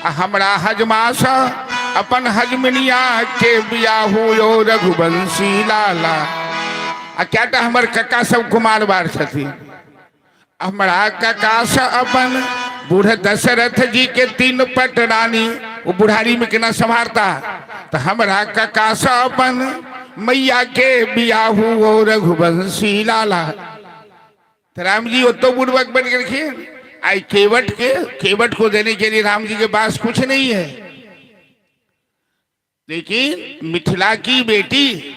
हमरा हजमास अपन हजमनिया के बियाहू यो रघुवंशी लाला। आ क्या हमर कक्का सब कुमार बार छथिन। हमरा कक्का से अपन बूढ़ दशरथ जी के 3 पटरानी, वो बुढ़ारी में केना संभारता। तो हमरा कक्का से अपन मैया के बियाहू यो रघुवंशी लाला। तो राम जी वो तो बुढ़वक बन गए। आई केवट को देने के लिए राम जी के पास कुछ नहीं है, लेकिन मिथिला की बेटी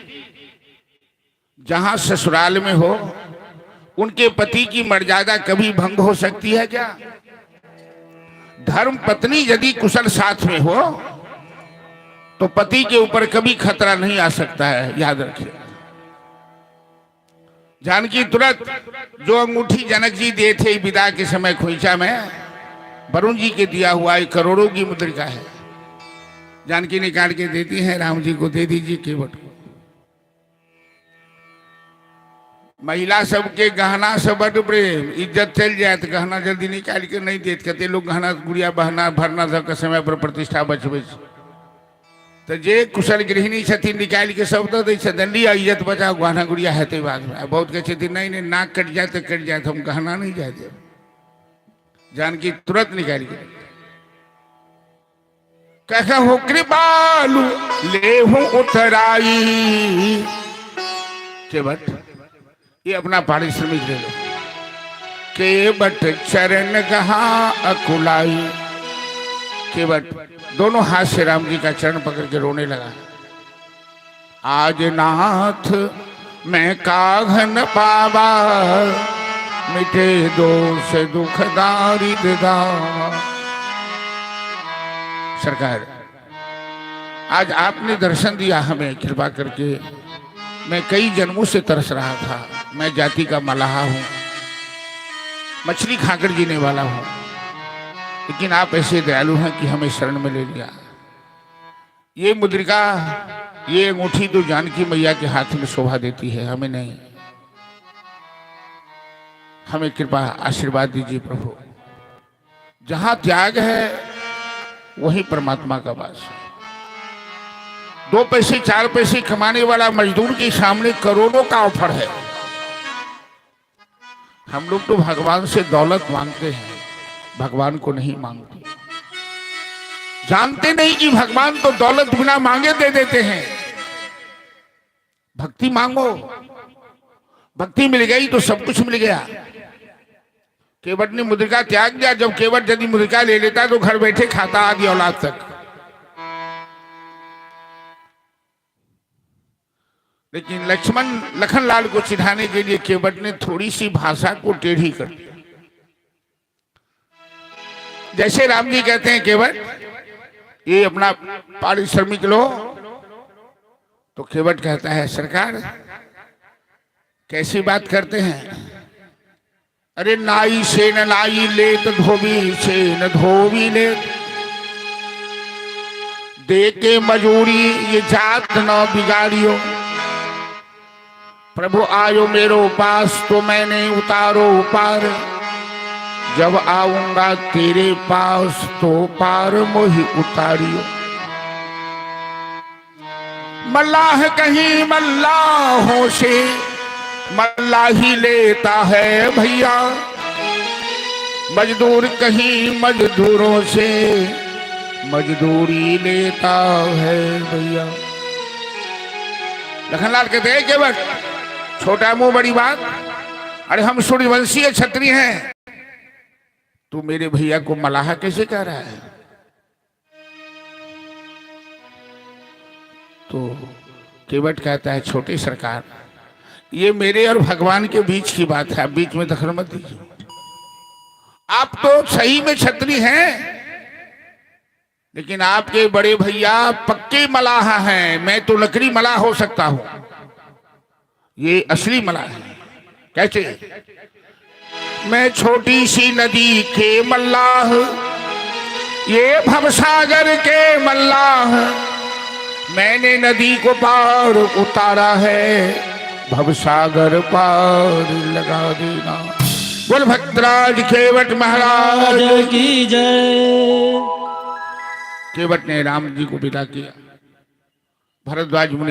जहां ससुराल में हो, उनके पति की मर्यादा कभी भंग हो सकती है क्या? धर्म पत्नी यदि कुशल साथ में हो तो पति के ऊपर कभी खतरा नहीं आ सकता है, याद रखिए। जानकी तुरंत जो अंगूठी जनक जी दिए थे विदा के समय खोइचा में, वरुण जी के दिया हुआ 1 करोड़ों की मुद्रिका है। जानकी निकाल के देती है, राम जी को दे दीजिए केवट को। महिला सबके गहना से बड़ प्रेम, इज्जत चल जाए तो गहना जल्दी निकाल के नहीं देते। कहते लोग गहना गुड़िया बहना भरना धर समय पर प्रतिष्ठा बचबे। तो जे कुशल गृहिणी छथिन निकाल के सब दे दंडी इज्जत बचाओ, गहना गुड़िया है बाद में। बहुत कहते नहीं नहीं नाक कट जाए तो कट जाए, तो हम गहना नहीं जाते। जानकी तुरंत निकाल के कह हो कृपालु ले हूं उतराई। केवट ये अपना पारिश्रमिक ले लो। केवट चरण कहा अकुलाई। केवट दोनों हाथ से राम जी का चरण पकड़ के रोने लगा। आज नाथ मैं काघन पावा, मिटे दोष दुख दारिद्रता। सरकार आज आपने दर्शन दिया हमें कृपा करके। मैं कई जन्मों से तरस रहा था। मैं जाति का मलाहा हूं, मछली खाकर जीने वाला हूं, लेकिन आप ऐसे दयालु हैं कि हमें शरण में ले लिया। ये मुद्रिका, ये अंगूठी तो जानकी मैया के हाथ में शोभा देती है, हमें नहीं। हमें कृपा आशीर्वाद दीजिए प्रभु। जहां त्याग है वहीं परमात्मा का वास है। 2 पैसे 4 पैसे कमाने वाला मजदूर के सामने करोड़ों का ऑफर है। हम लोग तो भगवान से दौलत मांगते हैं, भगवान को नहीं मांगते। जानते नहीं कि भगवान तो दौलत बिना मांगे दे देते हैं। भक्ति मांगो, भक्ति मिल गई तो सब कुछ मिल गया। केवट ने मुद्रिका त्याग दिया। जब केवट यदि मुद्रिका ले लेता तो घर बैठे खाता आदि औलाद तक। लेकिन लखनलाल को चिढ़ाने के लिए केवट ने थोड़ी सी भाषा को टेढ़ी कर दिया। जैसे राम जी कहते हैं केवट ये अपना पारिश्रमिक लो, तो केवट कहता है सरकार कैसी बात करते हैं। अरे नाई से न नाई ले तो धोबी से न धोबी ले, दे के मजूरी ये जात न बिगाड़ियो। प्रभु आयो मेरो पास तो मैंने उतारो पार, जब आऊंगा तेरे पास तो पार मोहि उतारियो। मल्लाह कहीं मल्लाहों से मल्लाही लेता है भैया, मजदूर कहीं मजदूरों से मजदूरी लेता है भैया। लखनलाल कहते हैं केवट छोटा मुंह बड़ी बात। अरे हम सूर्यवंशीय क्षत्रिय हैं, तू मेरे भैया को मलाहा कैसे कह रहा है? तो केवट कहता है छोटे सरकार ये मेरे और भगवान के बीच की बात है, आप बीच में दखल मत दीजिए। आप तो सही में क्षत्रिय हैं, लेकिन आपके बड़े भैया पक्के मलाहा हैं। मैं तो नकली मलाह हो सकता हूं, ये असली मलाह है। कैसे? मैं छोटी सी नदी के मल्लाह, ये भवसागर के मल्लाह, मैंने नदी को पार उतारा है, भवसागर पार लगा देना। बोल भक्तराज केवट महाराज की जय। केवट ने राम जी को विदा किया। भरद्वाज मुनि